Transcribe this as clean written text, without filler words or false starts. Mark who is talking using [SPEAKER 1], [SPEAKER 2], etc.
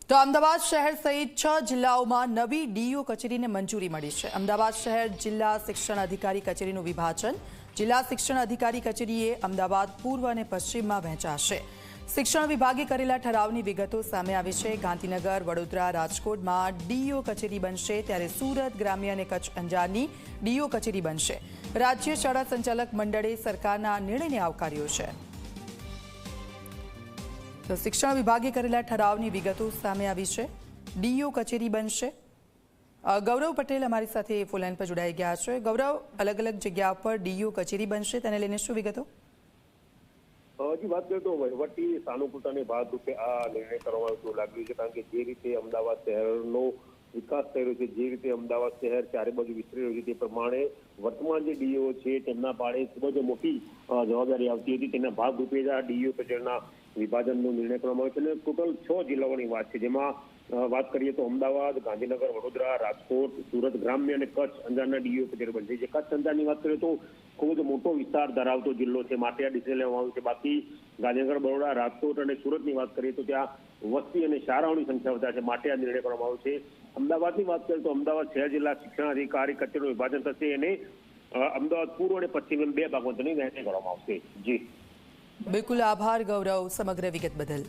[SPEAKER 1] તો અમદાવાદ શહેર સહિત 6 જિલ્લાઓમાં નવી ડીઈઓ કચેરીને મંજૂરી મળી છે। અમદાવાદ શહેર જિલ્લા શિક્ષણ અધિકારી કચેરીનું વિભાજન જિલ્લા શિક્ષણ અધિકારી કચેરીએ અમદાવાદ પૂર્વ અને પશ્ચિમમાં વહેંચાશે। શિક્ષણ વિભાગે કરેલા ઠરાવની વિગતો સામે આવી છે। ગાંધીનગર, વડોદરા, રાજકોટમાં ડીઈઓ કચેરી બનશે, ત્યારે સુરત, ગ્રામ્ય અને કચ્છ અંજારની ડીઈઓ કચેરી બનશે। રાજ્ય શાળા સંચાલક મંડળે સરકારના નિર્ણયને આવકાર્યો છે। તો શિક્ષણ વિભાગે કરેલા ઠરાવની વિગતો સામે આવી છે। ડીઈઓ કચેરી બનશે। ગૌરવ પટેલ અમારી સાથે ફોન લાઈન પર જોડાઈ ગયા છે। ગૌરવ, અલગ અલગ જગ્યા પર ડીઈઓ કચેરી બનશે, તેને લઈને શું વિગતો?
[SPEAKER 2] હજી વાત કરીએ તો વહીવટી સાનુકૂળતાને ભાગરૂપે આ નિર્ણય કરવામાં આવ્યો લાગ્યું છે, કારણ કે જે રીતે અમદાવાદ શહેરનો વિકાસ થઈ રહ્યો છે, જે રીતે અમદાવાદ શહેર ચારે બાજુ વિસ્તરી રહ્યું છે, તે પ્રમાણે વર્તમાન જે ડીઈઓ છે તેમના પાડે ખૂબ જ મોટી જવાબદારી આવતી હતી। તેના ભાગરૂપે આ ડીઈઓ કચેરીના વિભાજનનો નિર્ણય કરવામાં આવ્યો છે અને ટોટલ 6 જિલ્લાઓની વાત છે, જેમાં વાત કરીએ તો અમદાવાદ, ગાંધીનગર, વડોદરા, રાજકોટ, સુરત, ગ્રામ્ય અને કચ્છ અંજારના ડીઈઓ કચેરી બનશે। જે કચ્છ અંજારની વાત કરીએ તો ખૂબ જ મોટો વિસ્તાર ધરાવતો જિલ્લો છે, માટે આ ડિસિઝન લેવામાં આવ્યું છે। બાકી ગાંધીનગર, બરોડા, રાજકોટ અને સુરતની વાત કરીએ તો ત્યાં વસ્તી અને શાળાઓની સંખ્યા વધારે છે, માટે આ નિર્ણય કરવામાં આવ્યો છે। અમદાવાદની વાત કરીએ તો અમદાવાદ શહેર જિલ્લા શિક્ષણ અધિકારી કચેરીનું વિભાજન થશે અને અમદાવાદ પૂર્વ અને પશ્ચિમ એમ 2 ભાગોમાં તેની વહેંચણી કરવામાં આવશે। જી
[SPEAKER 1] બિલકુલ, આભાર ગૌરવ સમગ્ર વિગત બદલ।